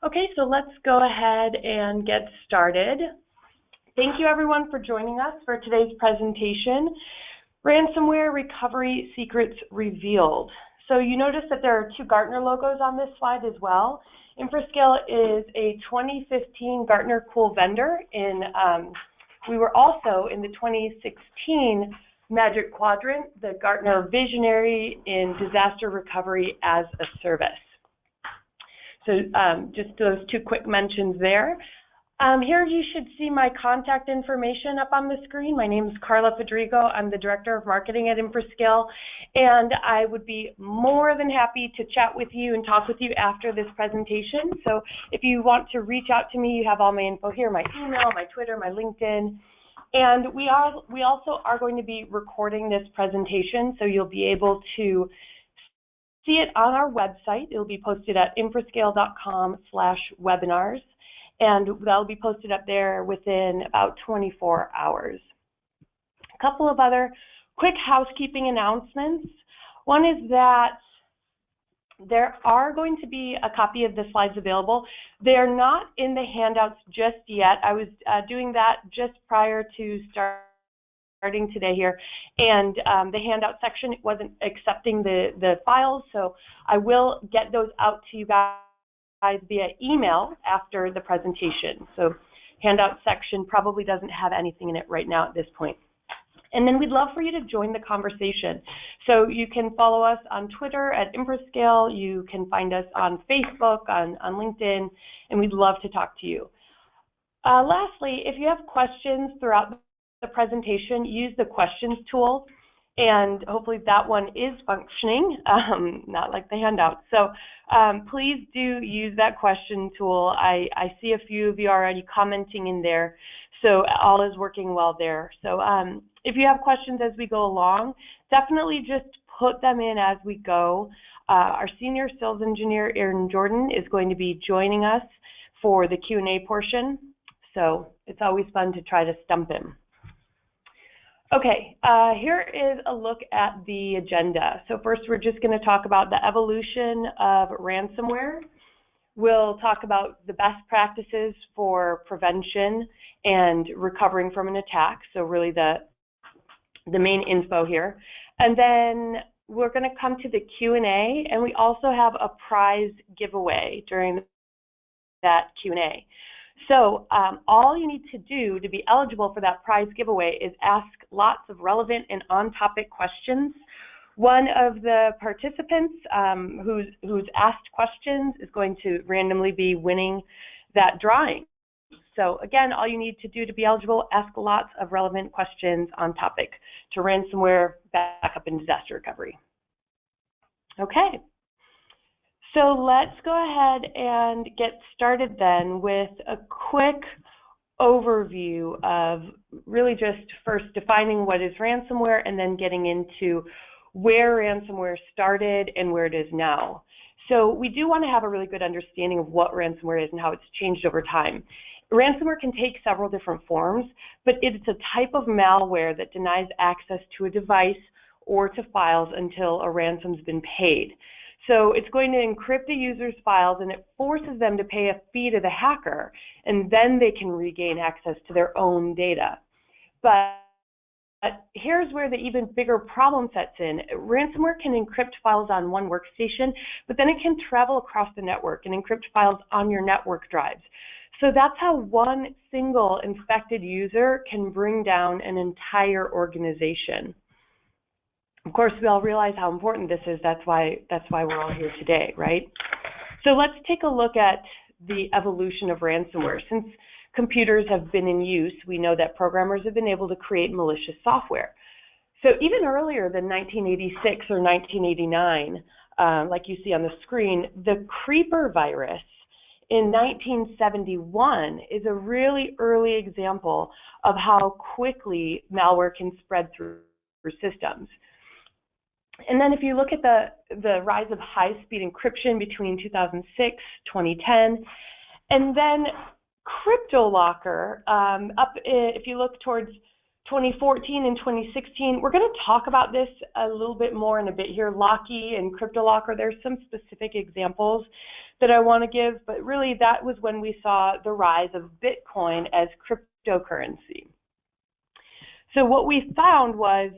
Okay, so let's go ahead and get started. Thank you everyone for joining us for today's presentation, Ransomware Recovery Secrets Revealed. So you notice that there are two Gartner logos on this slide as well. Infrascale is a 2015 Gartner Cool Vendor. We were also in the 2016 Magic Quadrant, the Gartner Visionary in Disaster Recovery as a Service. So just those two quick mentions there. Here you should see my contact information up on the screen. My name is Carla Federigo. I'm the Director of Marketing at Infrascale, and I would be more than happy to chat with you and talk with you after this presentation. So if you want to reach out to me, you have all my info here, my email, my Twitter, my LinkedIn. And we also are going to be recording this presentation, so you'll be able to see it on our website. It'll be posted at infrascale.com/webinars, and that'll be posted up there within about 24 hours. A couple of other quick housekeeping announcements. One is that there are going to be a copy of the slides available. They're not in the handouts just yet. I was doing that just prior to starting today here, and the handout section wasn't accepting the files, so I will get those out to you guys via email after the presentation. So handout section probably doesn't have anything in it right now at this point. And then we'd love for you to join the conversation. So you can follow us on Twitter at Infrascale, you can find us on Facebook, on LinkedIn, and we'd love to talk to you. Lastly, if you have questions throughout the presentation, use the questions tool, and hopefully that one is functioning, not like the handout. So please do use that question tool. I see a few of you already commenting in there, so all is working well there. So if you have questions as we go along, definitely just put them in as we go. Our senior sales engineer, Aaron Jordan, is going to be joining us for the Q&A portion, so it's always fun to try to stump him. Okay, here is a look at the agenda. So first we're just going to talk about the evolution of ransomware. We'll talk about the best practices for prevention and recovering from an attack, so really the main info here. And then we're going to come to the Q&A, and we also have a prize giveaway during that Q&A. So all you need to do to be eligible for that prize giveaway is ask lots of relevant and on-topic questions. One of the participants who's asked questions is going to randomly be winning that drawing. So again, all you need to do to be eligible, ask lots of relevant questions on topic to ransomware, backup, and disaster recovery. Okay. So let's go ahead and get started then with a quick overview of really just first defining what is ransomware and then getting into where ransomware started and where it is now. So we do want to have a really good understanding of what ransomware is and how it's changed over time. Ransomware can take several different forms, but it's a type of malware that denies access to a device or to files until a ransom's been paid. So it's going to encrypt a user's files, and it forces them to pay a fee to the hacker, and then they can regain access to their own data. But here's where the even bigger problem sets in. Ransomware can encrypt files on one workstation, but then it can travel across the network and encrypt files on your network drives. So that's how one single infected user can bring down an entire organization. Of course, we all realize how important this is. That's why we're all here today, right? So let's take a look at the evolution of ransomware. Since computers have been in use, we know that programmers have been able to create malicious software. So even earlier than 1986 or 1989, like you see on the screen, the Creeper virus in 1971 is a really early example of how quickly malware can spread through systems. And then if you look at the rise of high-speed encryption between 2006, 2010, and then CryptoLocker, if you look towards 2014 and 2016. We're going to talk about this a little bit more in a bit here. Locky and CryptoLocker, there's some specific examples that I want to give, but really that was when we saw the rise of Bitcoin as cryptocurrency. So what we found was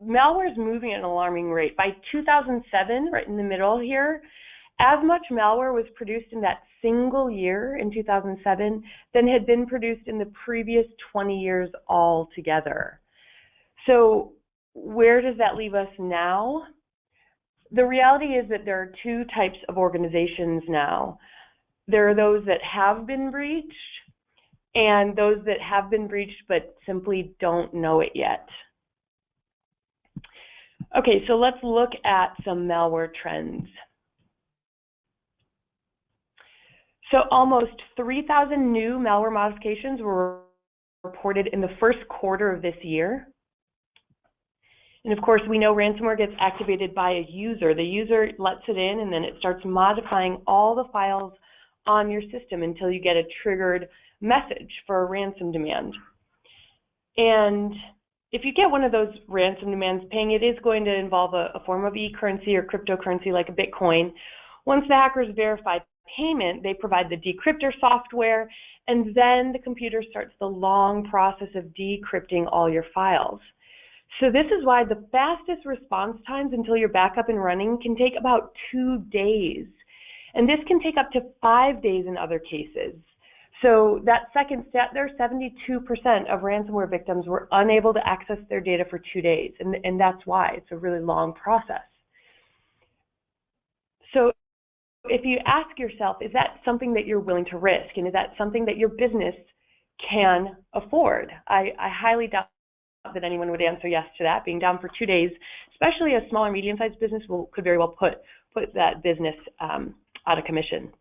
malware is moving at an alarming rate. By 2007, right in the middle here, as much malware was produced in that single year in 2007 than had been produced in the previous 20 years altogether. So where does that leave us now? The reality is that there are two types of organizations now. There are those that have been breached and those that have been breached but simply don't know it yet. Okay, so let's look at some malware trends. So almost 3,000 new malware modifications were reported in the first quarter of this year. And of course, we know ransomware gets activated by a user. The user lets it in and then it starts modifying all the files on your system until you get a triggered message for a ransom demand. And if you get one of those ransom demands paying, it is going to involve a form of e-currency or cryptocurrency like a Bitcoin. Once the hackers verify payment, they provide the decryptor software, and then the computer starts the long process of decrypting all your files. So this is why the fastest response times until you're back up and running can take about 2 days. And this can take up to 5 days in other cases. So that second stat there, 72% of ransomware victims were unable to access their data for 2 days. And that's why it's a really long process. So if you ask yourself, is that something that you're willing to risk? And is that something that your business can afford? I highly doubt that anyone would answer yes to that. Being down for 2 days, especially a small or medium-sized business, could very well put that business out of commission.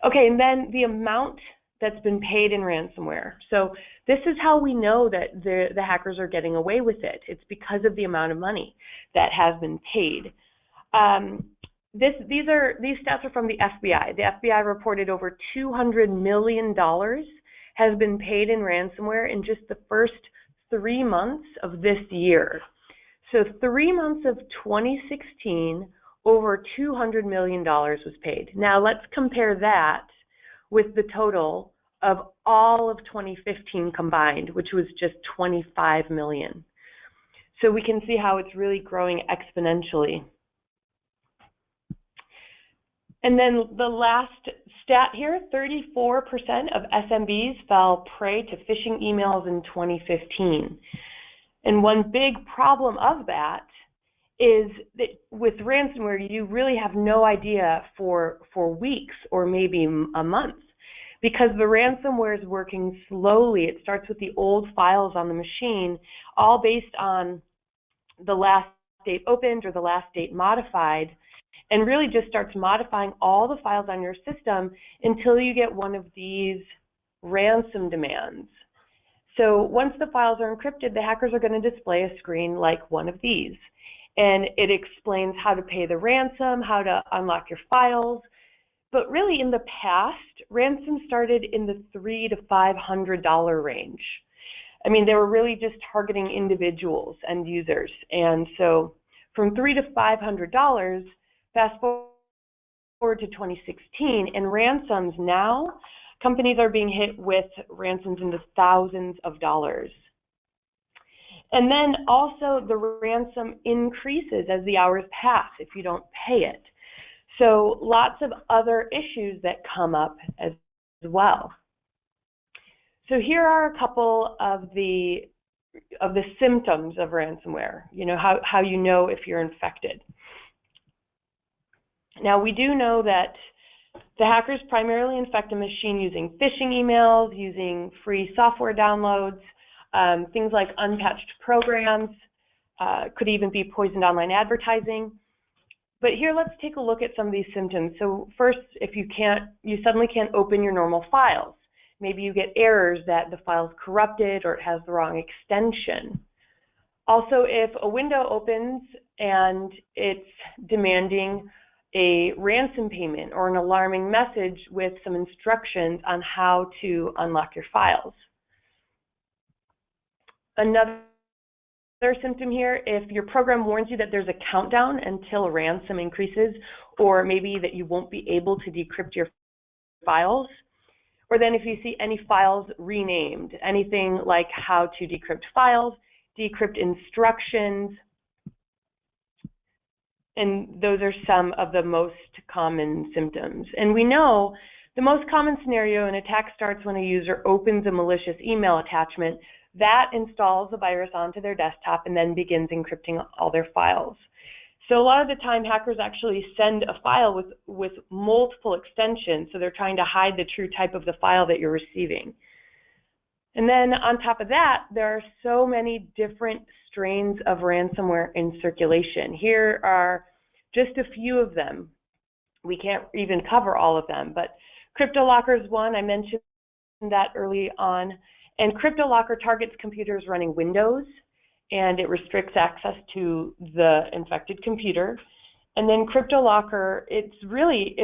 Okay, and then the amount that's been paid in ransomware. So this is how we know that the hackers are getting away with it. It's because of the amount of money that has been paid. These stats are from the FBI. The FBI reported over $200 million has been paid in ransomware in just the first 3 months of this year. So 3 months of 2016, over $200 million was paid. Now let's compare that with the total of all of 2015 combined, which was just 25 million. So we can see how it's really growing exponentially. And then the last stat here, 34% of SMBs fell prey to phishing emails in 2015. And one big problem of that is that with ransomware, you really have no idea for weeks or maybe a month, because the ransomware is working slowly. It starts with the old files on the machine, all based on the last date opened or the last date modified, and really just starts modifying all the files on your system until you get one of these ransom demands. So once the files are encrypted, the hackers are going to display a screen like one of these. And it explains how to pay the ransom, how to unlock your files. But really in the past, ransom started in the $300 to $500 range. I mean, they were really just targeting individuals and users. And so from $300 to $500, fast forward to 2016, and ransoms now, companies are being hit with ransoms in the thousands of dollars. And then also the ransom increases as the hours pass if you don't pay it. So lots of other issues that come up as well. So here are a couple of the symptoms of ransomware, you know, how you know if you're infected. Now we do know that the hackers primarily infect a machine using phishing emails, using free software downloads, things like unpatched programs, could even be poisoned online advertising. But here, let's take a look at some of these symptoms. So first, if you suddenly can't open your normal files. Maybe you get errors that the file is corrupted or it has the wrong extension. Also, if a window opens and it's demanding a ransom payment or an alarming message with some instructions on how to unlock your files. Another symptom here, if your program warns you that there's a countdown until ransom increases, or maybe that you won't be able to decrypt your files, or then if you see any files renamed, anything like how to decrypt files, decrypt instructions, and those are some of the most common symptoms. And we know the most common scenario, an attack starts when a user opens a malicious email attachment that installs the virus onto their desktop and then begins encrypting all their files. So a lot of the time, hackers actually send a file with multiple extensions, so they're trying to hide the true type of the file that you're receiving. And then on top of that, there are so many different strains of ransomware in circulation. Here are just a few of them. We can't even cover all of them, but CryptoLocker is one. I mentioned that early on. And CryptoLocker targets computers running Windows, and it restricts access to the infected computer. And then CryptoLocker, it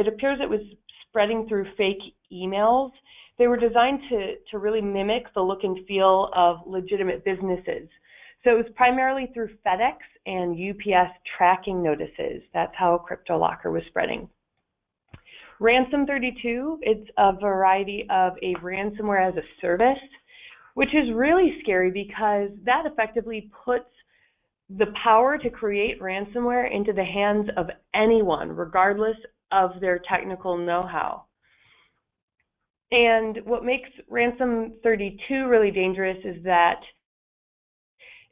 appears it was spreading through fake emails. They were designed to really mimic the look and feel of legitimate businesses. So it was primarily through FedEx and UPS tracking notices. That's how CryptoLocker was spreading. Ransom32, it's a variety of a ransomware as a service, which is really scary because that effectively puts the power to create ransomware into the hands of anyone, regardless of their technical know-how. And what makes Ransom32 really dangerous is that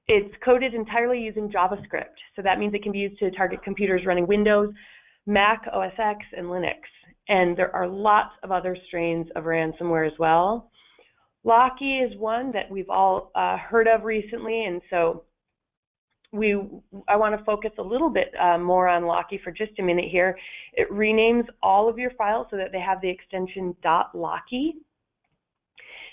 it's coded entirely using JavaScript. So that means it can be used to target computers running Windows, Mac, OS X, and Linux. And there are lots of other strains of ransomware as well. Locky is one that we've all heard of recently, and so I want to focus a little bit more on Locky for just a minute here. It renames all of your files so that they have the extension .locky.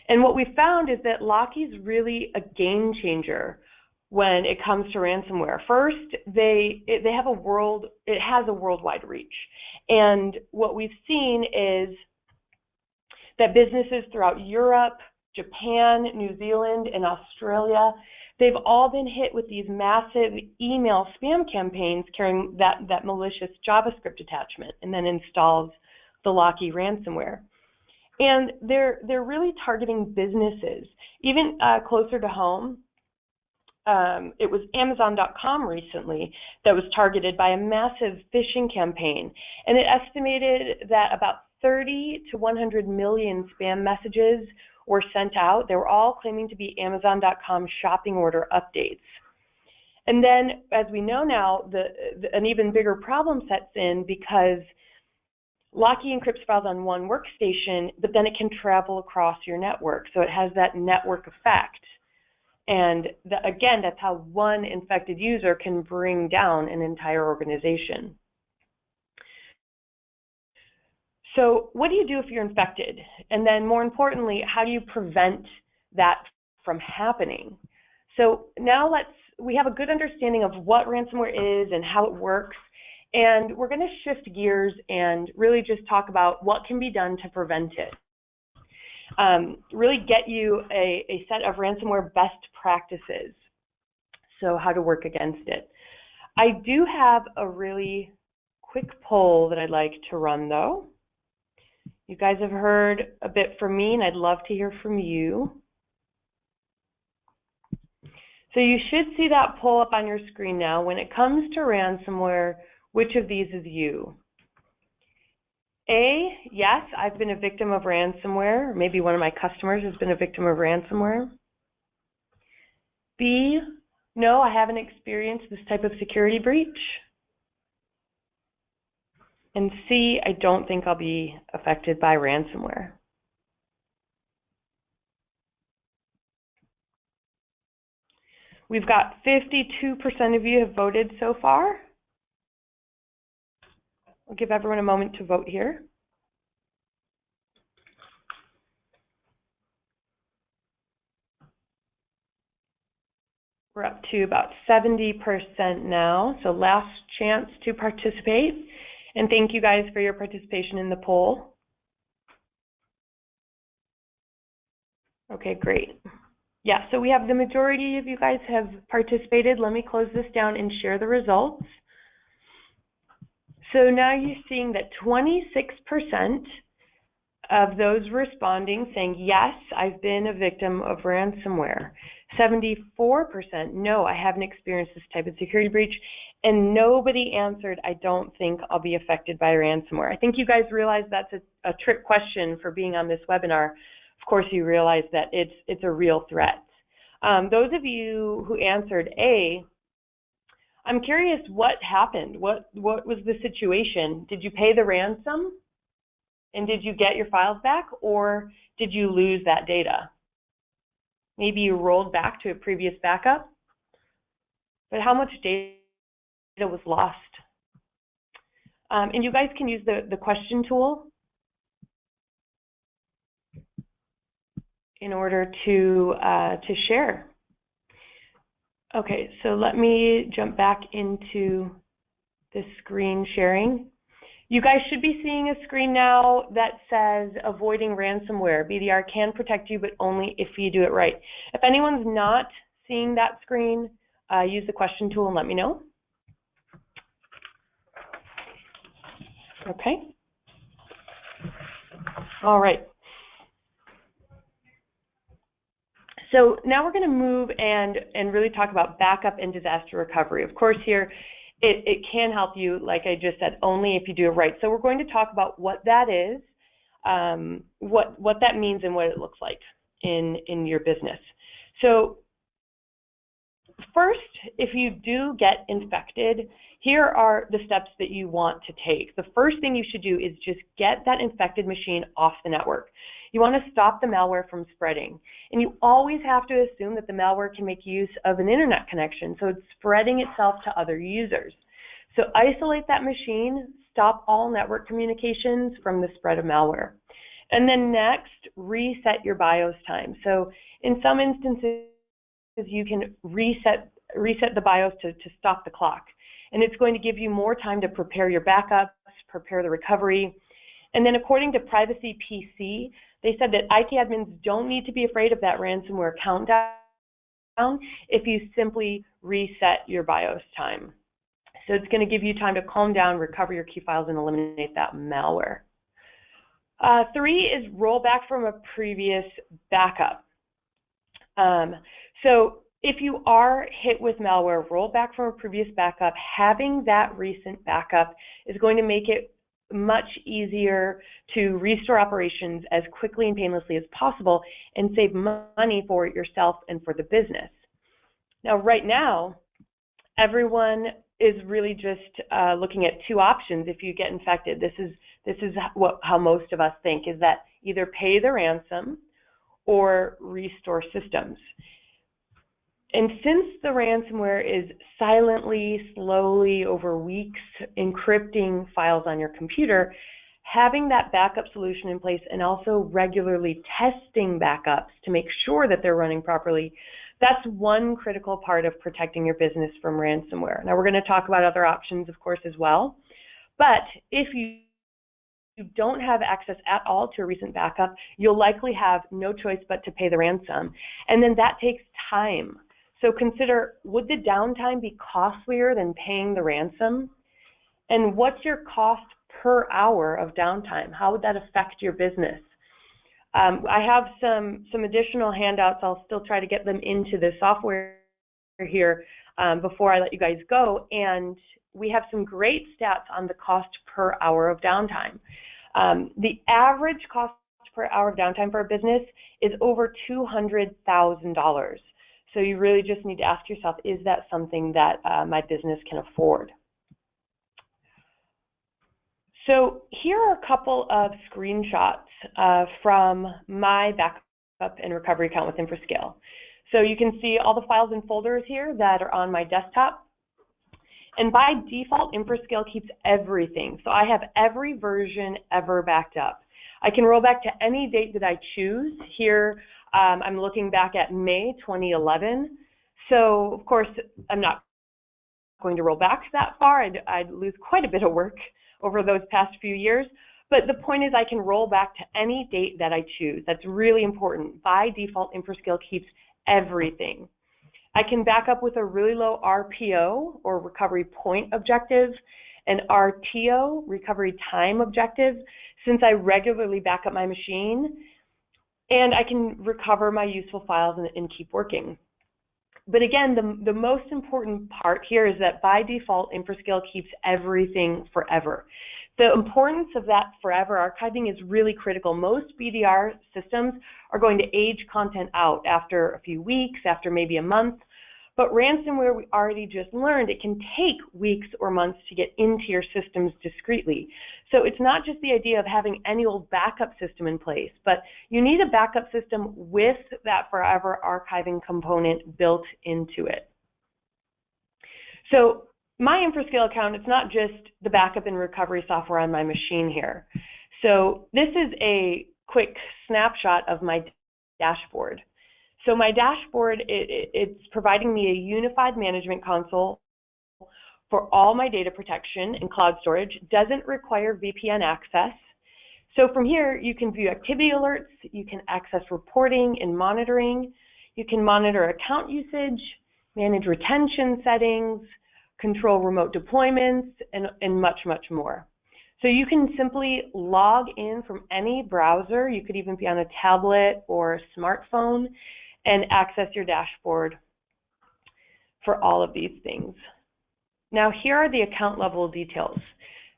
And what we found is that Locky is really a game changer when it comes to ransomware. First, it has a worldwide reach. And what we've seen is that businesses throughout Europe, Japan, New Zealand, and Australia, they've all been hit with these massive email spam campaigns carrying that malicious JavaScript attachment and then installs the Locky ransomware. And they're really targeting businesses. Even closer to home, it was Amazon.com recently that was targeted by a massive phishing campaign. And it estimated that about 30 to 100 million spam messages were sent out. They were all claiming to be Amazon.com shopping order updates. And then, as we know now, an even bigger problem sets in because Locky encrypts files on one workstation, but then it can travel across your network. So it has that network effect. And again, that's how one infected user can bring down an entire organization. So what do you do if you're infected? And then more importantly, how do you prevent that from happening? So now we have a good understanding of what ransomware is and how it works. And we're going to shift gears and really just talk about what can be done to prevent it. Really get you a set of ransomware best practices. So how to work against it. I do have a really quick poll that I'd like to run though. You guys have heard a bit from me, and I'd love to hear from you. So you should see that poll up on your screen now. When it comes to ransomware, which of these is you? A, yes, I've been a victim of ransomware. Maybe one of my customers has been a victim of ransomware. B, no, I haven't experienced this type of security breach. And C, I don't think I'll be affected by ransomware. We've got 52% of you have voted so far. I'll give everyone a moment to vote here. We're up to about 70% now, so last chance to participate. And thank you guys for your participation in the poll. Okay, great. Yeah, so we have the majority of you guys have participated. Let me close this down and share the results. So now you're seeing that 26% of those responding saying, yes, I've been a victim of ransomware. 74%, no, I haven't experienced this type of security breach. And nobody answered, I don't think I'll be affected by ransomware. I think you guys realize that's a trick question for being on this webinar. Of course, you realize that it's a real threat. Those of you who answered A, I'm curious what happened. What was the situation? Did you pay the ransom? And did you get your files back, or did you lose that data? Maybe you rolled back to a previous backup, but how much data was lost? And you guys can use the question tool in order to share. Okay, so let me jump back into the screen sharing. You guys should be seeing a screen now that says avoiding ransomware. BDR can protect you, but only if you do it right. If anyone's not seeing that screen, use the question tool and let me know. Okay. All right. So now we're going to move and really talk about backup and disaster recovery. Of course, here it can help you, like I just said, only if you do it right. So we're going to talk about what that is, what that means, and what it looks like in your business. So first, if you do get infected, here are the steps that you want to take. The first thing you should do is just get that infected machine off the network. You want to stop the malware from spreading. And you always have to assume that the malware can make use of an internet connection, so it's spreading itself to other users. So isolate that machine, stop all network communications from the spread of malware. And then next, reset your BIOS time. So in some instances, you can reset the BIOS to stop the clock. And it's going to give you more time to prepare your backups, prepare the recovery. And then according to Privacy PC, they said that IT admins don't need to be afraid of that ransomware countdown if you simply reset your BIOS time. So it's going to give you time to calm down, recover your key files, and eliminate that malware. 3 is roll back from a previous backup. So if you are hit with malware, roll back from a previous backup. Having that recent backup is going to make it much easier to restore operations as quickly and painlessly as possible and save money for yourself and for the business. Now, right now, everyone is really just looking at 2 options if you get infected. This is how most of us think, is that either pay the ransom or restore systems. And since the ransomware is silently, slowly, over weeks, encrypting files on your computer, having that backup solution in place and also regularly testing backups to make sure that they're running properly, that's one critical part of protecting your business from ransomware. Now, we're going to talk about other options, of course, as well. But if you don't have access at all to a recent backup, you'll likely have no choice but to pay the ransom. And then that takes time. So consider, would the downtime be costlier than paying the ransom? And what's your cost per hour of downtime? How would that affect your business? I have some additional handouts. I'll still try to get them into the software here before I let you guys go. And we have some great stats on the cost per hour of downtime. The average cost per hour of downtime for a business is over $200,000. So you really just need to ask yourself, is that something that my business can afford? So here are a couple of screenshots from my backup and recovery account with Infrascale. So you can see all the files and folders here that are on my desktop. And by default, Infrascale keeps everything. So I have every version ever backed up. I can roll back to any date that I choose. Here, I'm looking back at May 2011. So, of course, I'm not going to roll back that far. I'd lose quite a bit of work over those past few years. But the point is I can roll back to any date that I choose. That's really important. By default, Infrascale keeps everything. I can back up with a really low RPO, or recovery point objective, and RTO, recovery time objective, since I regularly back up my machine, and I can recover my useful files and keep working. But again, the most important part here is that by default, Infrascale keeps everything forever. The importance of that forever archiving is really critical. Most BDR systems are going to age content out after a few weeks, after maybe a month. But ransomware, we already just learned, it can take weeks or months to get into your systems discreetly. So it's not just the idea of having any old backup system in place, but you need a backup system with that forever archiving component built into it. So my Infrascale account, it's not just the backup and recovery software on my machine here. So this is a quick snapshot of my dashboard. So my dashboard, it's providing me a unified management console for all my data protection and cloud storage. Doesn't require VPN access. So from here, you can view activity alerts, you can access reporting and monitoring, you can monitor account usage, manage retention settings, control remote deployments, and much, much more. So you can simply log in from any browser. You could even be on a tablet or a smartphone and access your dashboard for all of these things. Now here are the account level details.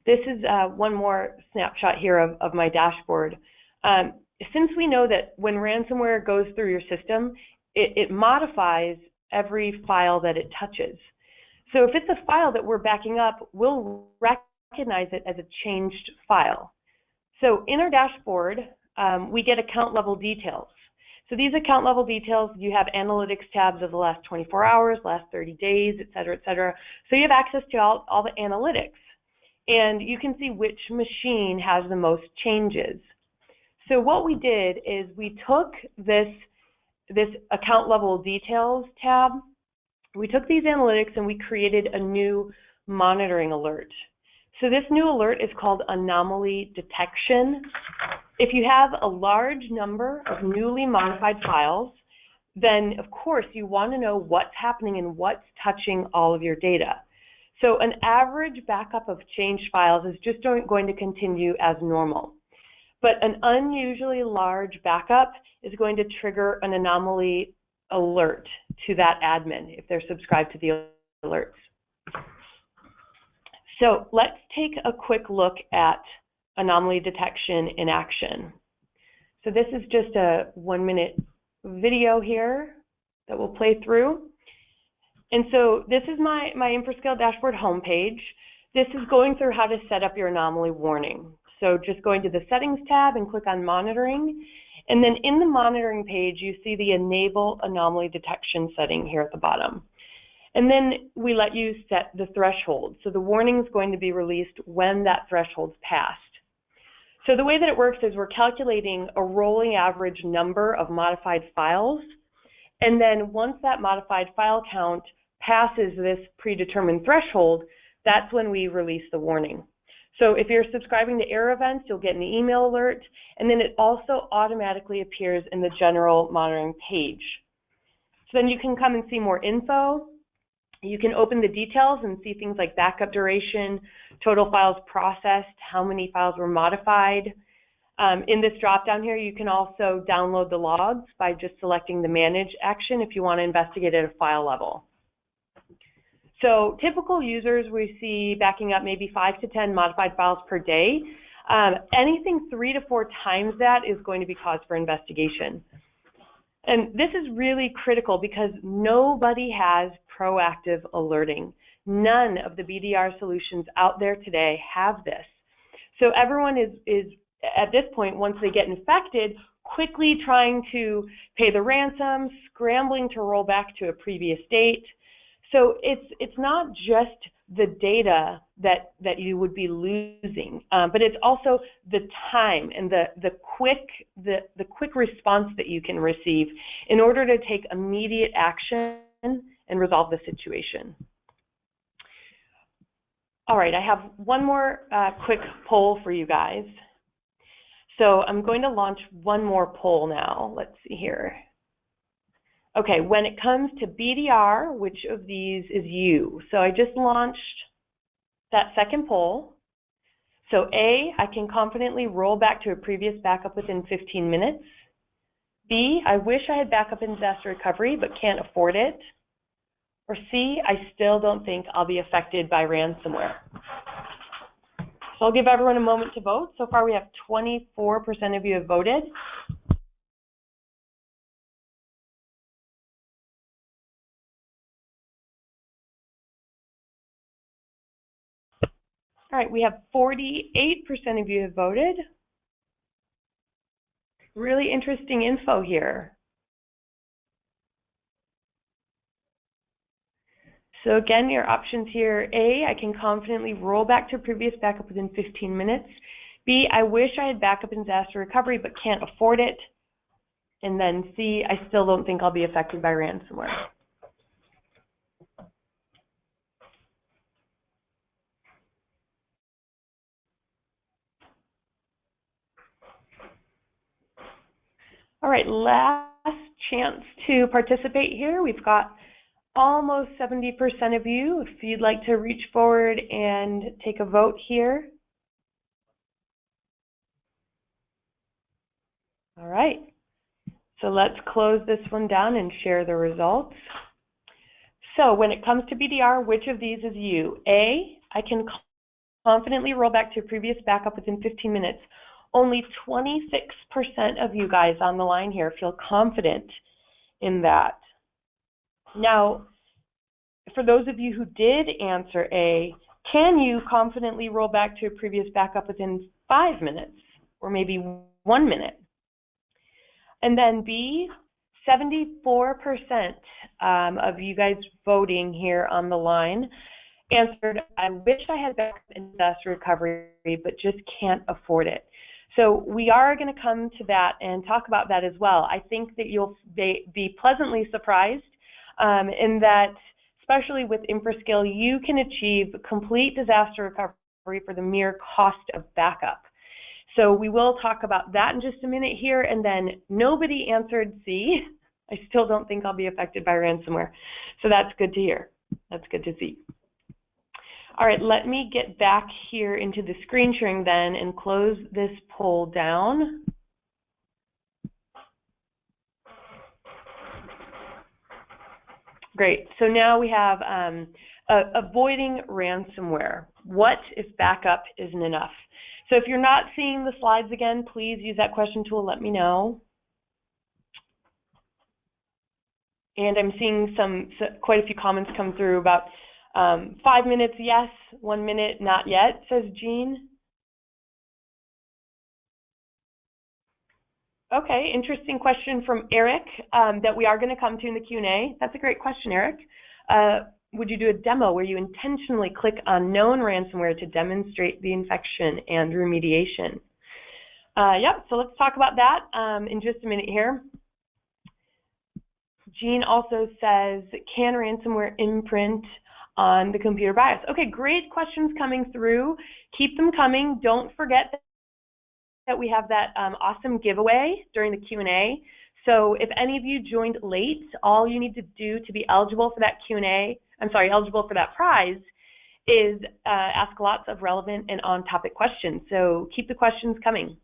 This is one more snapshot here of my dashboard. Since we know that when ransomware goes through your system, it modifies every file that it touches. So if it's a file that we're backing up, we'll recognize it as a changed file. So in our dashboard, we get account level details. So these account level details, you have analytics tabs of the last 24 hours, last 30 days, et cetera, et cetera. So you have access to all the analytics. And you can see which machine has the most changes. So what we did is we took this account level details tab, we took these analytics and we created a new monitoring alert. So this new alert is called Anomaly Detection. If you have a large number of newly modified files, then of course you want to know what's happening and what's touching all of your data. So an average backup of changed files is just going to continue as normal. But an unusually large backup is going to trigger an anomaly alert to that admin if they're subscribed to the alerts. So let's take a quick look at anomaly detection in action. So this is just a 1-minute video here that we'll play through. And so this is my Infrascale dashboard homepage. This is going through how to set up your anomaly warning. So just going to the settings tab and click on monitoring. And then in the monitoring page, you see the enable anomaly detection setting here at the bottom. And then we let you set the threshold. So the warning is going to be released when that threshold's passed. So the way that it works is we're calculating a rolling average number of modified files. And then once that modified file count passes this predetermined threshold, that's when we release the warning. So if you're subscribing to error events, you'll get an email alert, and then it also automatically appears in the general monitoring page. So then you can come and see more info. You can open the details and see things like backup duration, total files processed, how many files were modified. In this drop-down here, you can also download the logs by just selecting the Manage action if you want to investigate at a file level. So typical users, we see backing up maybe 5 to 10 modified files per day. Anything 3 to 4 times that is going to be cause for investigation. And this is really critical because nobody has proactive alerting. None of the BDR solutions out there today have this. So everyone is at this point, once they get infected, quickly trying to pay the ransom, scrambling to roll back to a previous date. So it's not just the data that you would be losing, but it's also the time and the quick response that you can receive in order to take immediate action and resolve the situation. All right, I have one more quick poll for you guys. So I'm going to launch one more poll now. Let's see here. Okay, when it comes to BDR, which of these is you? So I just launched that second poll. So A, I can confidently roll back to a previous backup within 15 minutes. B, I wish I had backup and disaster recovery but can't afford it. Or C, I still don't think I'll be affected by ransomware. So I'll give everyone a moment to vote. So far we have 24% of you have voted. All right, we have 48% of you have voted. Really interesting info here. So again, your options here: A, I can confidently roll back to a previous backup within 15 minutes. B, I wish I had backup and disaster recovery but can't afford it. And then C, I still don't think I'll be affected by ransomware. All right, last chance to participate here. We've got almost 70% of you. If you'd like to reach forward and take a vote here. All right, so let's close this one down and share the results. So when it comes to BDR, which of these is you? A, I can confidently roll back to a previous backup within 15 minutes. Only 26% of you guys on the line here feel confident in that. Now, for those of you who did answer A, can you confidently roll back to a previous backup within 5 minutes or maybe 1 minute? And then B, 74% of you guys voting here on the line answered, I wish I had backup and disaster recovery, but just can't afford it. So we are going to come to that and talk about that as well. I think that you'll be pleasantly surprised in that, especially with InfraScale, you can achieve complete disaster recovery for the mere cost of backup. So we will talk about that in just a minute here. And then nobody answered C. I still don't think I'll be affected by ransomware. So that's good to hear. That's good to see. All right, let me get back here into the screen sharing then and close this poll down. Great, so now we have avoiding ransomware. What if backup isn't enough? So if you're not seeing the slides again, please use that question tool, let me know. And I'm seeing quite a few comments come through about 5 minutes, yes, 1 minute, not yet, says Jean. Okay, interesting question from Eric that we are going to come to in the Q&A. That's a great question, Eric. Would you do a demo where you intentionally click on known ransomware to demonstrate the infection and remediation? Yep, so let's talk about that in just a minute here. Jean also says, can ransomware imprint on the computer BIOS? Okay, great questions coming through. Keep them coming. Don't forget that we have that awesome giveaway during the Q&A. So if any of you joined late, all you need to do to be eligible for that eligible for that prize is ask lots of relevant and on-topic questions. So keep the questions coming.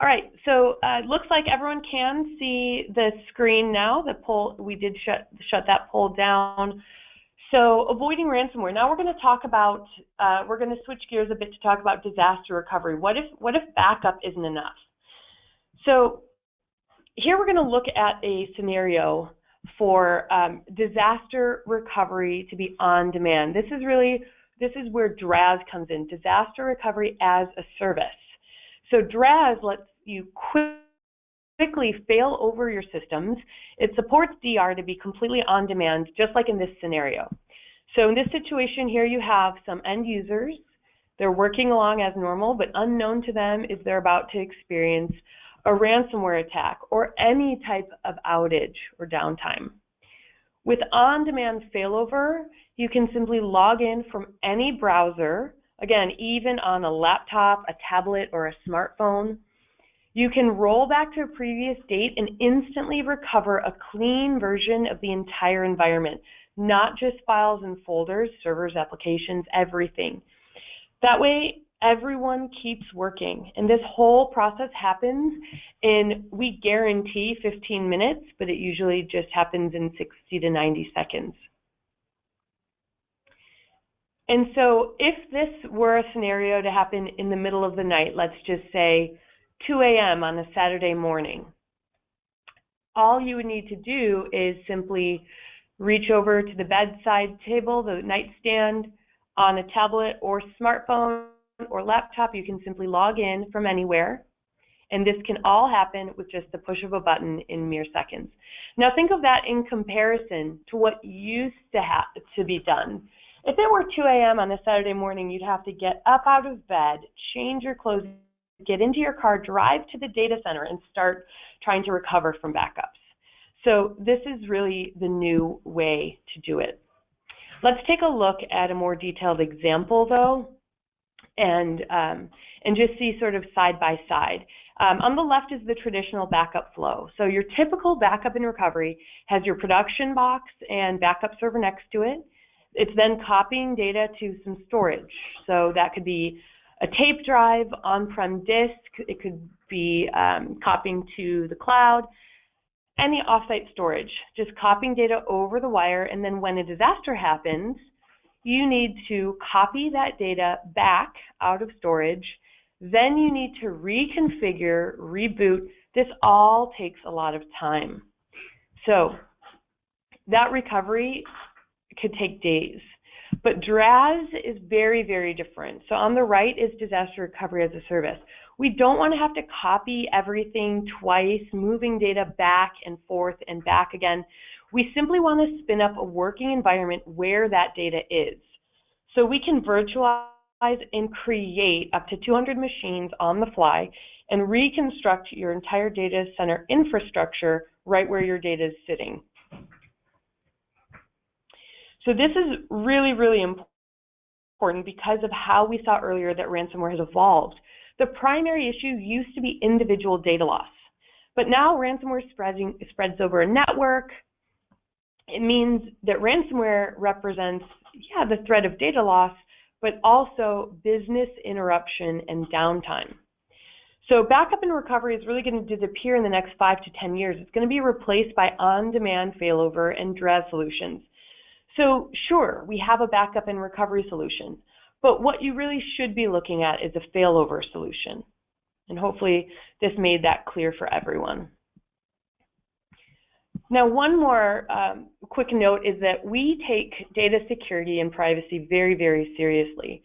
All right, so it looks like everyone can see the screen now. The poll, we did shut that poll down. So avoiding ransomware. Now we're going to talk about, we're going to switch gears a bit to talk about disaster recovery. What if backup isn't enough? So here we're going to look at a scenario for disaster recovery to be on demand. This is where DRAS comes in, disaster recovery as a service. So DRAS lets you quickly fail over your systems. It supports DR to be completely on demand, just like in this scenario. So in this situation here, you have some end users. They're working along as normal, but unknown to them is they're about to experience a ransomware attack or any type of outage or downtime. With on-demand failover, you can simply log in from any browser, again, even on a laptop, a tablet, or a smartphone. You can roll back to a previous date and instantly recover a clean version of the entire environment, not just files and folders, servers, applications, everything. That way, everyone keeps working. And this whole process happens in, we guarantee 15 minutes, but it usually just happens in 60 to 90 seconds. And so if this were a scenario to happen in the middle of the night, let's just say 2 a.m. on a Saturday morning, all you would need to do is simply reach over to the bedside table, the nightstand, on a tablet or smartphone or laptop. You can simply log in from anywhere. And this can all happen with just the push of a button in mere seconds. Now think of that in comparison to what used to have to be done. If it were 2 a.m. on a Saturday morning, you'd have to get up out of bed, change your clothes, get into your car, drive to the data center, and start trying to recover from backups. So this is really the new way to do it. Let's take a look at a more detailed example, though, and just see sort of side by side. On the left is the traditional backup flow. So your typical backup and recovery has your production box and backup server next to it. It's then copying data to some storage. So that could be a tape drive, on-prem disk. It could be copying to the cloud. Any offsite storage, just copying data over the wire, and then when a disaster happens, you need to copy that data back out of storage. Then you need to reconfigure, reboot. This all takes a lot of time. So that recovery could take days. But DRAS is very, very different. So on the right is disaster recovery as a service. We don't want to have to copy everything twice, moving data back and forth and back again. We simply want to spin up a working environment where that data is. So we can virtualize and create up to 200 machines on the fly and reconstruct your entire data center infrastructure right where your data is sitting. So this is really, really important because of how we saw earlier that ransomware has evolved. The primary issue used to be individual data loss, but now ransomware spreads over a network. It means that ransomware represents, the threat of data loss, but also business interruption and downtime. So backup and recovery is really going to disappear in the next 5 to 10 years. It's going to be replaced by on-demand failover and DRAS solutions. So sure, we have a backup and recovery solution, but what you really should be looking at is a failover solution. And hopefully this made that clear for everyone. Now, one more quick note is that we take data security and privacy very, very seriously.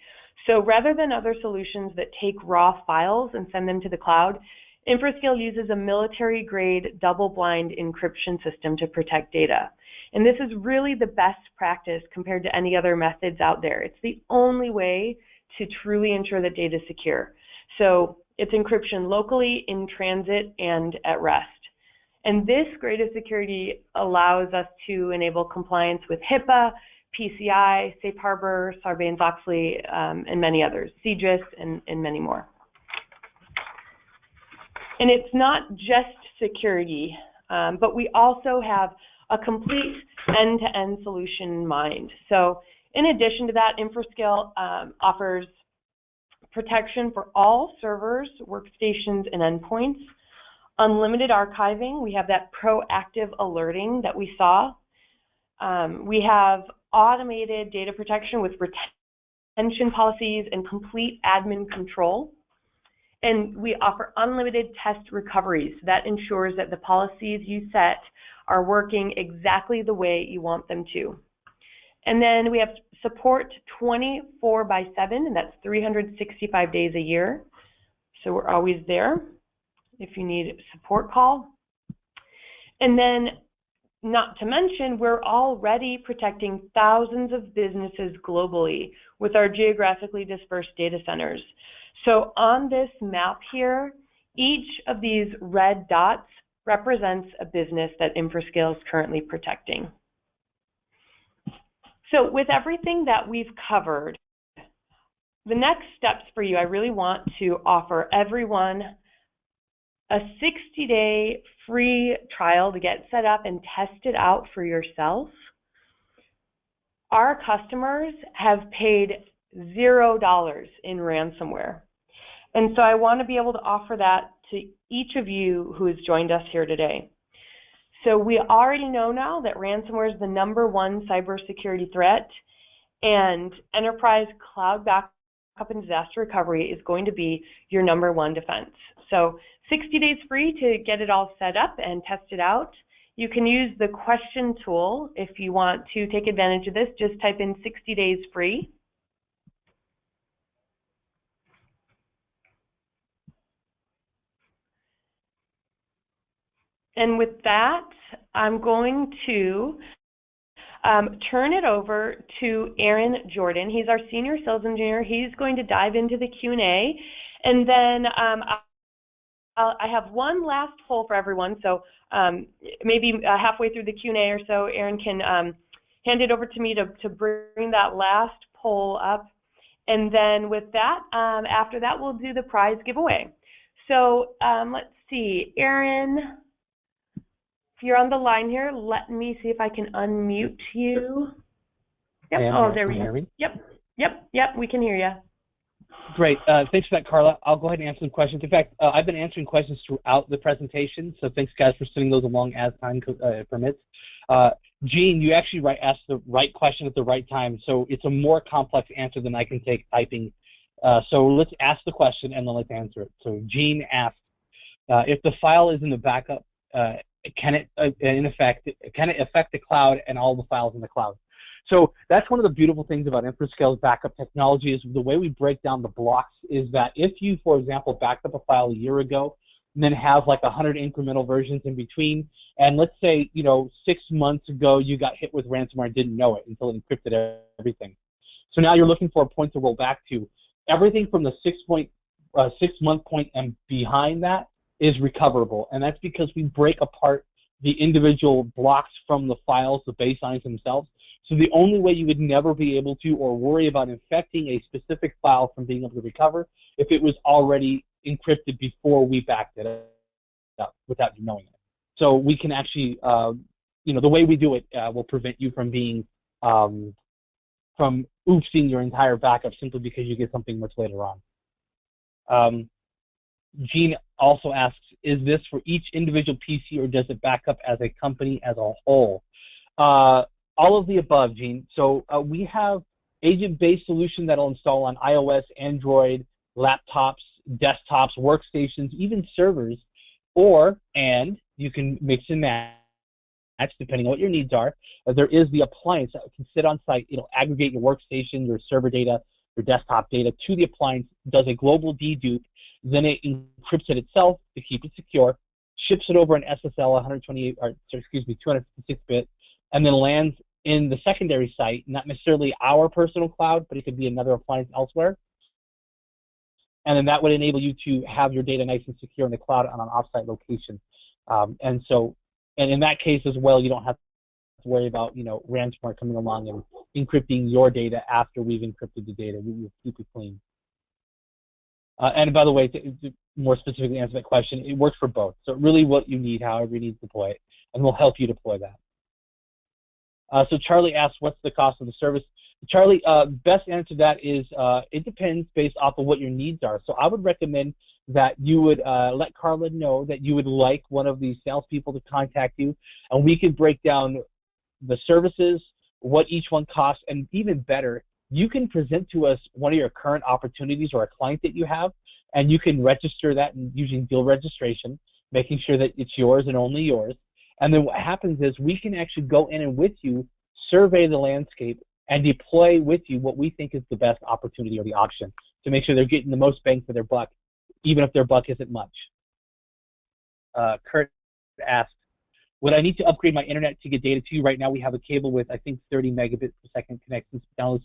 So rather than other solutions that take raw files and send them to the cloud, Infrascale uses a military-grade double-blind encryption system to protect data. And this is really the best practice compared to any other methods out there. It's the only way to truly ensure that data is secure. So it's encryption locally, in transit, and at rest. And this grade of security allows us to enable compliance with HIPAA, PCI, Safe Harbor, Sarbanes-Oxley, and many others, CGIS, and many more. And it's not just security, but we also have a complete end-to-end solution in mind. So in addition to that, Infrascale offers protection for all servers, workstations, and endpoints, unlimited archiving. We have that proactive alerting that we saw. We have automated data protection with retention policies and complete admin control. And we offer unlimited test recoveries. That ensures that the policies you set are working exactly the way you want them to. And then we have support 24/7, and that's 365 days a year. So we're always there if you need a support call. And then, not to mention, we're already protecting thousands of businesses globally with our geographically dispersed data centers. So on this map here, each of these red dots represents a business that Infrascale is currently protecting. So with everything that we've covered, the next steps for you, I really want to offer everyone a 60-day free trial to get set up and test it out for yourself, our customers have paid $0 in ransomware. And so I want to be able to offer that to each of you who has joined us here today. So we already know now that ransomware is the #1 cybersecurity threat, and enterprise cloud backup and disaster recovery is going to be your #1 defense. So 60 days free to get it all set up and test it out. You can use the question tool if you want to take advantage of this. Just type in 60 days free. And with that, I'm going to turn it over to Aaron Jordan. He's our senior sales engineer. He's going to dive into the Q&A, and then I have one last poll for everyone. So maybe halfway through the Q&A or so, Aaron can hand it over to me to bring that last poll up, and then with that, after that, we'll do the prize giveaway. So let's see, Aaron. If you're on the line here, let me see if I can unmute you. Yep. Oh, there we go. Yep. We can hear you. Great. Thanks for that, Carla. I'll go ahead and answer some questions. In fact, I've been answering questions throughout the presentation, so thanks, guys, for sending those along as time permits. Gene, you actually asked the right question at the right time, so it's a more complex answer than I can take typing. So let's ask the question and then let's answer it. So Gene asked, if the file is in the backup, can it affect the cloud and all the files in the cloud? So that's one of the beautiful things about infrascale's backup technology is the way we break down the blocks is that if you, for example, backed up a file a year ago and then have like 100 incremental versions in between, and let's say, 6 months ago you got hit with ransomware and didn't know it until it encrypted everything. So now you're looking for a point to roll back to. Everything from the 6-month point and behind that is recoverable, and that's because we break apart the individual blocks from the files, the baselines themselves. So the only way you would never be able to or worry about infecting a specific file from being able to recover if it was already encrypted before we backed it up without you knowing it. So we can actually, the way we do it will prevent you from being, from oopsing your entire backup simply because you get something much later on. Gene also asks, is this for each individual PC or does it back up as a company as a whole? All of the above, Gene. So we have agent-based solution that'll install on iOS, Android, laptops, desktops, workstations, even servers, and you can mix and match depending on what your needs are. There is the appliance that can sit on site. It'll aggregate your workstation, your server data, your desktop data to the appliance, does a global dedupe, then it encrypts it itself to keep it secure, ships it over an SSL 256-bit, and then lands in the secondary site, not necessarily our personal cloud, but it could be another appliance elsewhere. And then that would enable you to have your data nice and secure in the cloud on an offsite location. And in that case as well, you don't have to worry about ransomware coming along and encrypting your data after we've encrypted the data. We will keep it clean. And by the way, to more specifically answer that question, it works for both. So really what you need, however you need to deploy it, and we'll help you deploy that. So Charlie asks, what's the cost of the service? Charlie, best answer to that is it depends based off of what your needs are. So I would recommend that you would let Carla know that you would like one of these salespeople to contact you, and we can break down the services, what each one costs, and even better, you can present to us one of your current opportunities or a client that you have, and you can register that using deal registration, making sure that it's yours and only yours. And then what happens is we can actually go in and with you survey the landscape and deploy with you what we think is the best opportunity or the option to make sure they're getting the most bang for their buck, even if their buck isn't much. Kurt asked, would I need to upgrade my internet to get data to you? Right now we have a cable with, I think, 30 megabits per second connection download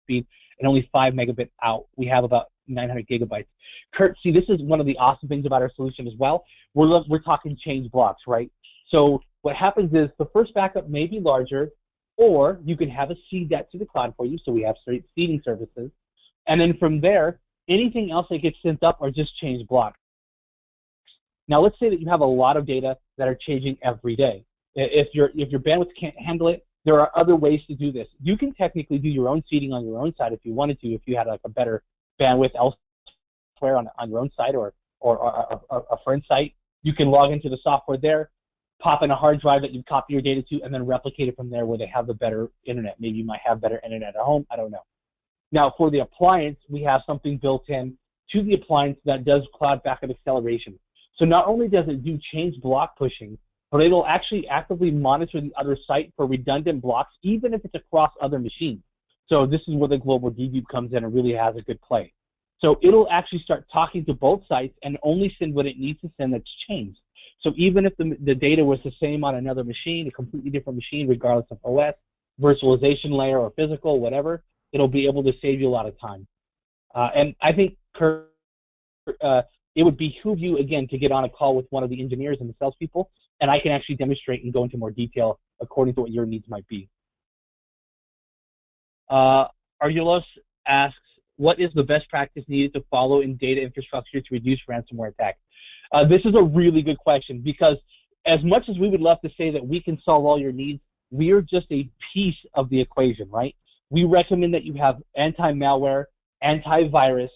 speed and only 5 megabits out. We have about 900 gigabytes. Kurt, see, this is one of the awesome things about our solution as well. We're talking change blocks, right? So what happens is the first backup may be larger, or you can have us seed that to the cloud for you, so we have seeding services. And then from there, anything else that gets sent up are just change blocks. Now, let's say that you have a lot of data that are changing every day. If your bandwidth can't handle it, there are other ways to do this. You can technically do your own seeding on your own side if you wanted to, if you had like a better bandwidth elsewhere on your own site or a friend's site. You can log into the software there, pop in a hard drive that you copy your data to, and then replicate it from there where they have the better internet. Maybe you might have better internet at home. I don't know. Now, for the appliance, we have something built in to the appliance that does cloud backup acceleration. So not only does it do change block pushing, but it'll actually actively monitor the other site for redundant blocks, even if it's across other machines. So this is where the global debuff comes in and really has a good play. So it'll actually start talking to both sites and only send what it needs to send that's changed. So even if the data was the same on another machine, a completely different machine, regardless of OS, virtualization layer, or physical, whatever, it'll be able to save you a lot of time. And I think, Kurt, it would behoove you, again, to get on a call with one of the engineers and the salespeople, and I can actually demonstrate and go into more detail according to what your needs might be. Argulos asks, what is the best practice needed to follow in data infrastructure to reduce ransomware attacks? This is a really good question, because as much as we would love to say that we can solve all your needs, we are just a piece of the equation, right? We recommend that you have anti-malware, antivirus,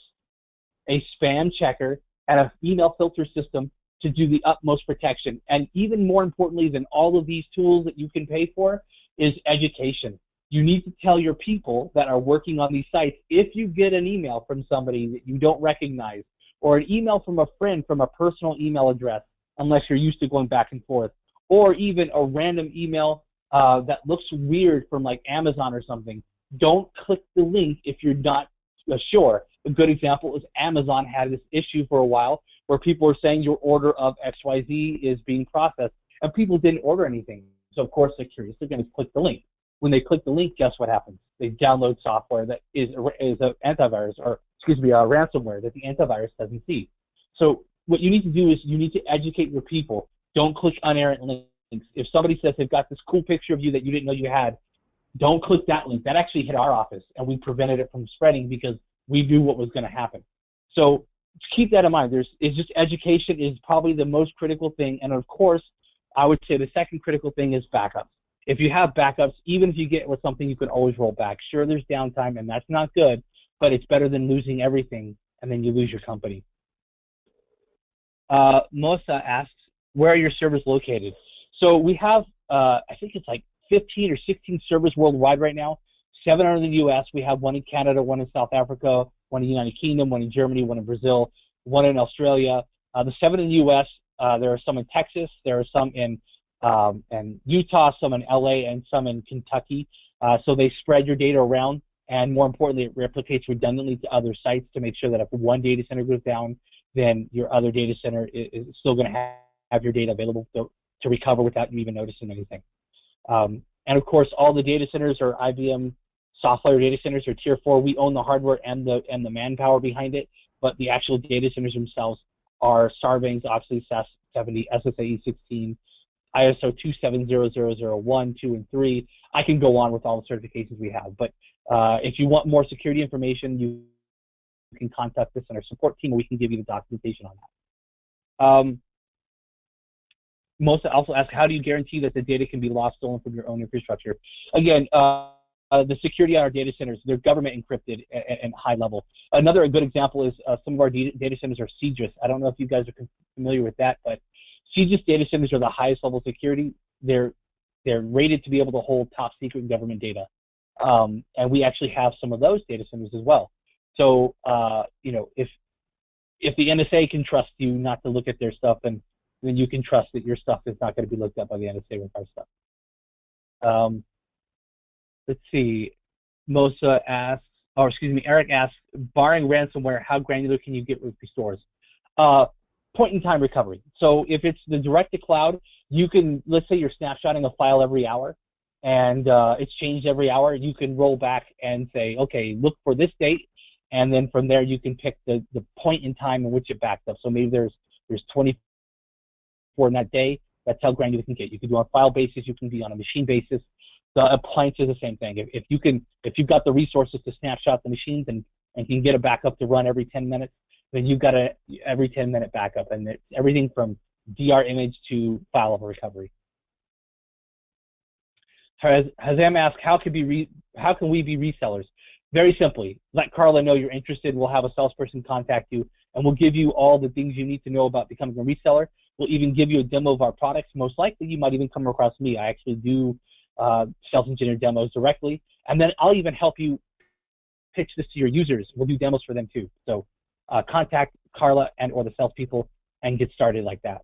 a spam checker, and an email filter system to do the utmost protection. And even more importantly than all of these tools that you can pay for is education. You need to tell your people that are working on these sites, if you get an email from somebody that you don't recognize, or an email from a friend from a personal email address, unless you're used to going back and forth, or even a random email that looks weird from like Amazon or something, don't click the link if you're not sure. A good example is Amazon had this issue for a while where people were saying your order of XYZ is being processed, and people didn't order anything. So of course they're curious, they're going to click the link. When they click the link, guess what happens? They download software that is an antivirus, or excuse me, a ransomware that the antivirus doesn't see. So what you need to do is you need to educate your people. Don't click unerrant links. If somebody says they've got this cool picture of you that you didn't know you had, don't click that link. That actually hit our office, and we prevented it from spreading because we knew what was going to happen. So keep that in mind. It's just education is probably the most critical thing, and of course, I would say the second critical thing is backups. If you have backups, even if you get with something, you can always roll back. Sure, there's downtime, and that's not good, but it's better than losing everything, and then you lose your company. Mosa asks, where are your servers located? So we have, I think it's like 15 or 16 servers worldwide right now. 7 are in the U.S. We have 1 in Canada, 1 in South Africa, 1 in the United Kingdom, 1 in Germany, 1 in Brazil, 1 in Australia. The 7 in the U.S., there are some in Texas, there are some in Utah, some in LA, and some in Kentucky. So they spread your data around, and more importantly, it replicates redundantly to other sites to make sure that if one data center goes down, then your other data center is still going to have your data available to recover without you even noticing anything. And of course, all the data centers are IBM software data centers are Tier 4. We own the hardware and the manpower behind it, but the actual data centers themselves are Sarbanes, Oxley, SAS 70, SSAE 16, ISO 27001, 2, and 3. I can go on with all the certifications we have, but if you want more security information, you can contact us in our support team, and we can give you the documentation on that. Mosa also asks, how do you guarantee that the data can be lost, stolen from your own infrastructure? Again, the security on our data centers, they're government encrypted and high level. Another good example is some of our data centers are CGIS. I don't know if you guys are familiar with that, but CGIS data centers are the highest level security. They're rated to be able to hold top secret government data. And we actually have some of those data centers as well. So, you know, if the NSA can trust you not to look at their stuff, then you can trust that your stuff is not going to be looked up by the NSA with our stuff. Let's see. Mosa asks, or excuse me, Eric asks, barring ransomware, how granular can you get with restores? Point-in-time recovery. So if it's the direct-to-cloud, you can, let's say you're snapshotting a file every hour, and it's changed every hour. You can roll back and say, okay, look for this date, and then from there you can pick the point in time in which it backed up. So maybe there's 24 in that day. That's how granular you can get. You can do on a file basis. You can be on a machine basis. The appliance is the same thing. If you've got the resources to snapshot the machines and can get a backup to run every 10 minutes, then you've got a every 10-minute backup, and it's everything from DR image to file recovery. Hazam asked, how can we be resellers? Very simply, let Carla know you're interested. We'll have a salesperson contact you, and we'll give you all the things you need to know about becoming a reseller. We'll even give you a demo of our products. Most likely, you might even come across me. I actually do sales engineer demos directly, and then I'll even help you pitch this to your users. We'll do demos for them too. So contact Carla and or the salespeople and get started like that.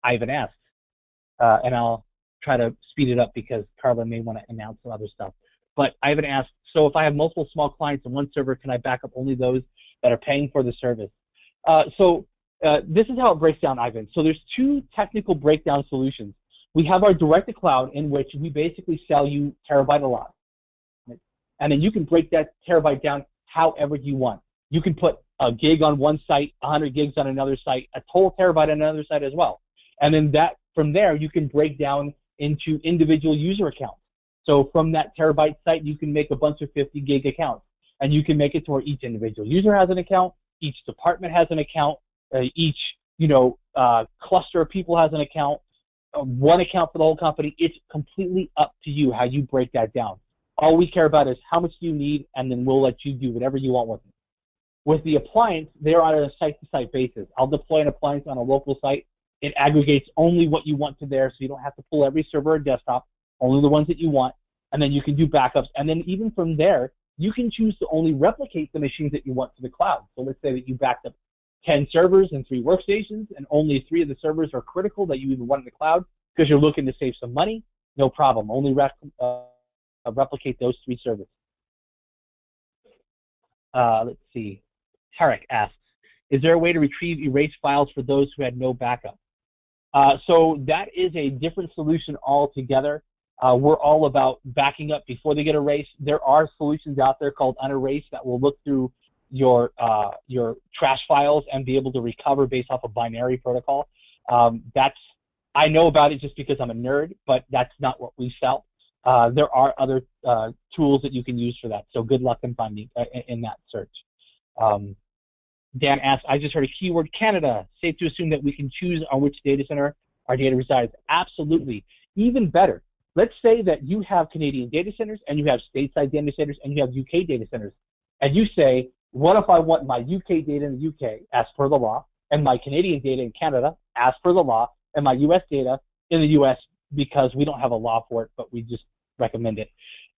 Ivan asked, and I'll try to speed it up because Carla may want to announce some other stuff. But Ivan asked, so if I have multiple small clients on one server, can I back up only those that are paying for the service? This is how it breaks down, Ivan. So there's two technical breakdown solutions. We have our direct-to-cloud, in which we basically sell you terabyte a lot. And then you can break that terabyte down however you want. You can put a gig on one site, 100 gigs on another site, a total terabyte on another site as well. And then from there, you can break down into individual user accounts. So from that terabyte site, you can make a bunch of 50 gig accounts, and you can make it to where each individual user has an account, each department has an account, each cluster of people has an account, one account for the whole company. It's completely up to you how you break that down. All we care about is how much do you need, and then we'll let you do whatever you want with it. With the appliance, they're on a site-to-site basis. I'll deploy an appliance on a local site. It aggregates only what you want to there, so you don't have to pull every server or desktop, only the ones that you want, and then you can do backups. And then even from there, you can choose to only replicate the machines that you want to the cloud. So let's say that you backed up 10 servers and 3 workstations, and only 3 of the servers are critical that you even want in the cloud because you're looking to save some money. No problem. Only replicate those 3 servers. Let's see. Tarek asks, is there a way to retrieve erased files for those who had no backup? So that is a different solution altogether. We're all about backing up before they get erased. There are solutions out there called Unerased that will look through your trash files and be able to recover based off a binary protocol. I know about it just because I'm a nerd, but that's not what we sell. There are other tools that you can use for that. So good luck in finding in that search. Dan asked, I just heard a keyword, Canada. Safe to assume that we can choose on which data center our data resides. Absolutely. Even better. Let's say that you have Canadian data centers and you have stateside data centers and you have UK data centers. And you say, what if I want my UK data in the UK as per the law and my Canadian data in Canada as per the law and my US data in the US because we don't have a law for it, but we just recommend it.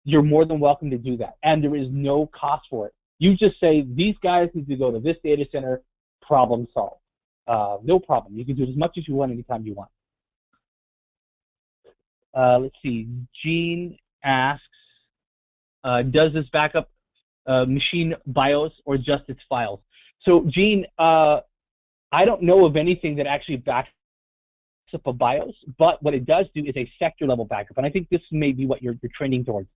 You're more than welcome to do that. And there is no cost for it. You just say, these guys need to go to this data center, problem solved. No problem. You can do as much as you want anytime you want. Let's see. Gene asks, does this backup machine BIOS or just its files? So, Gene, I don't know of anything that actually backs up a BIOS, but what it does do is a sector-level backup, and I think this may be what you're trending towards.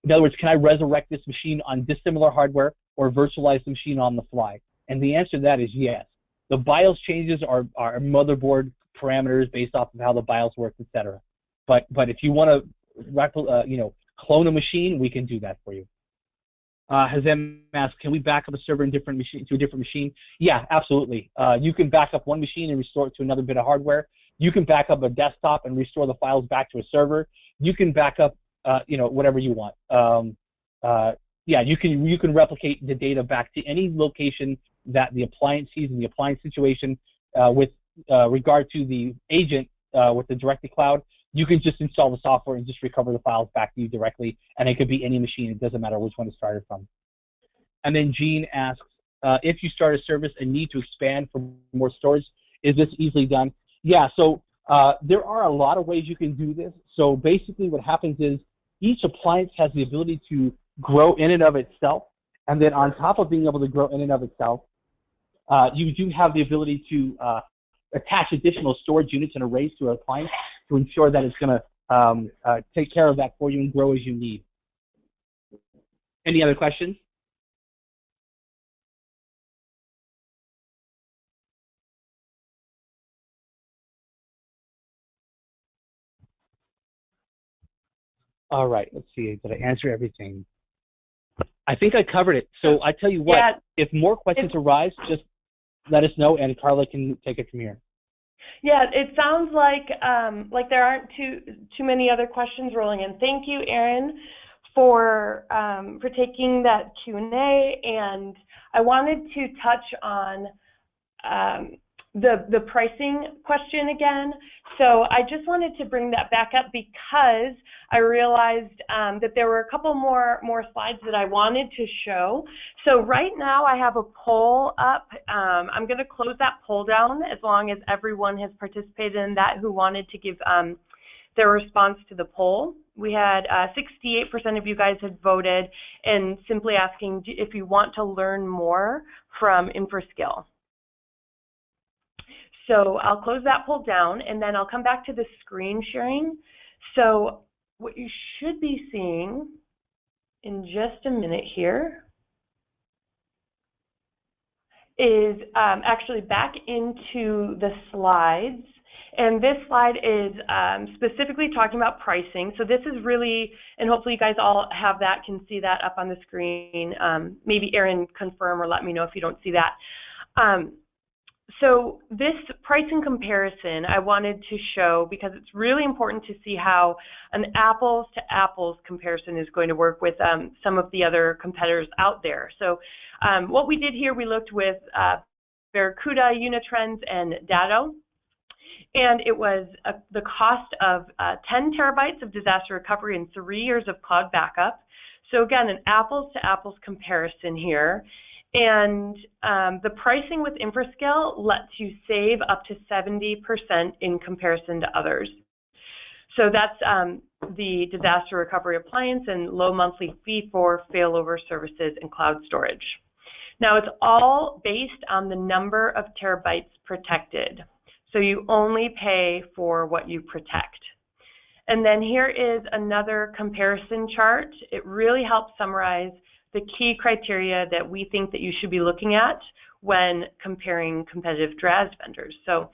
In other words, can I resurrect this machine on dissimilar hardware or virtualize the machine on the fly? And the answer to that is yes. The BIOS changes are motherboard parameters based off of how the BIOS works, etc. But if you want to clone a machine, we can do that for you. Hazem asked, can we back up a server in to a different machine? Yeah, absolutely. You can back up one machine and restore it to another bit of hardware. You can back up a desktop and restore the files back to a server. You can back up whatever you want. Yeah, you can replicate the data back to any location that the appliance sees in the appliance situation. With regard to the agent with the direct-to-cloud, you can just install the software and just recover the files back to you directly, and it could be any machine. It doesn't matter which one it started from. And then Gene asks, if you start a service and need to expand for more storage, is this easily done? Yeah, so there are a lot of ways you can do this. So basically what happens is each appliance has the ability to grow in and of itself, and then on top of being able to grow in and of itself, you do have the ability to attach additional storage units and arrays to an appliance to ensure that it's going to take care of that for you and grow as you need. Any other questions? All right, let's see. Did I answer everything? I think I covered it. So I tell you what, if more questions arise, just let us know, and Carla can take it from here. Yeah, it sounds like there aren't too many other questions rolling in. Thank you, Aaron, for taking that Q&A, and I wanted to touch on the pricing question again. So I just wanted to bring that back up because I realized that there were a couple more slides that I wanted to show. So right now I have a poll up. I'm going to close that poll down as long as everyone has participated in that who wanted to give their response to the poll. We had 68% of you guys had voted and simply asking if you want to learn more from InfraSkill. So I'll close that poll down, and then I'll come back to the screen sharing. So what you should be seeing in just a minute here is actually back into the slides. And this slide is specifically talking about pricing. So this is really, and hopefully you guys all have that, can see that up on the screen. Maybe Aaron confirm or let me know if you don't see that. So this pricing comparison I wanted to show because it's really important to see how an apples to apples comparison is going to work with some of the other competitors out there. So what we did here, we looked with Barracuda, Unitrends, and Datto. And it was the cost of 10 terabytes of disaster recovery and 3 years of cloud backup. So again, an apples to apples comparison here. And the pricing with InfraSkill lets you save up to 70% in comparison to others. So that's the disaster recovery appliance and low monthly fee for failover services and cloud storage. Now it's all based on the number of terabytes protected. So you only pay for what you protect. And then here is another comparison chart. It really helps summarize the key criteria that we think that you should be looking at when comparing competitive DRaaS vendors. So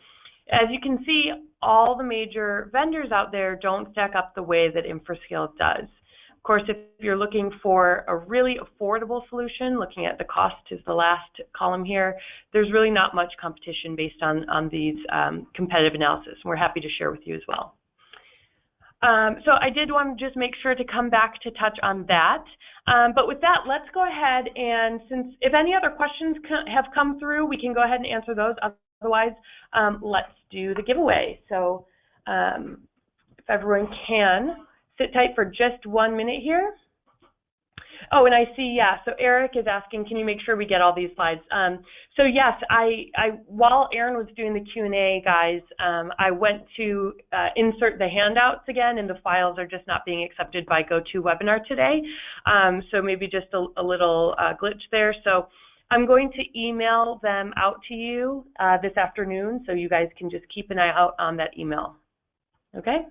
as you can see, all the major vendors out there don't stack up the way that InfraSkill does. Of course, if you're looking for a really affordable solution, looking at the cost is the last column here, there's really not much competition based on these competitive analysis. We're happy to share with you as well. So I did want to just make sure to come back to touch on that. But with that, let's go ahead and if any other questions have come through, we can go ahead and answer those. Otherwise, let's do the giveaway. So if everyone can sit tight for just 1 minute here. Oh, and I see, yeah, so Eric is asking, can you make sure we get all these slides? So yes, while Aaron was doing the Q&A, guys, I went to insert the handouts again, and the files are just not being accepted by GoToWebinar today. So maybe just a little glitch there. So I'm going to email them out to you this afternoon, so you guys can just keep an eye out on that email. Okay?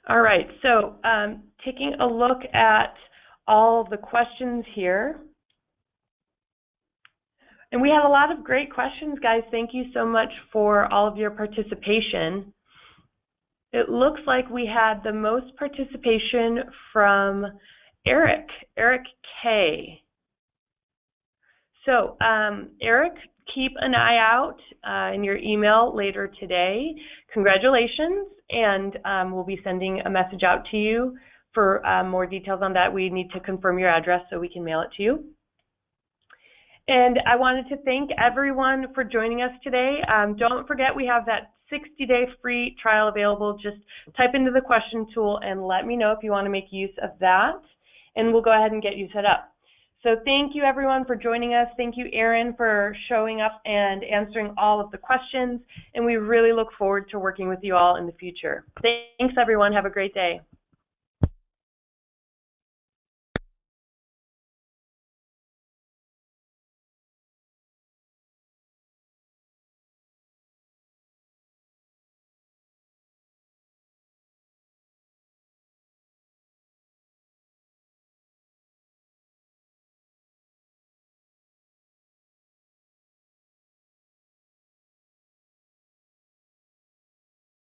All right, so taking a look at all the questions here. And we had a lot of great questions, guys. Thank you so much for all of your participation. It looks like we had the most participation from Eric K. So Eric, keep an eye out in your email later today. Congratulations, and we'll be sending a message out to you for more details on that. We need to confirm your address so we can mail it to you. And I wanted to thank everyone for joining us today. Don't forget we have that 60-day free trial available. Just type into the question tool and let me know if you want to make use of that, and we'll go ahead and get you set up. So thank you everyone for joining us. Thank you, Aaron, for showing up and answering all of the questions, and we really look forward to working with you all in the future. Thanks everyone, have a great day.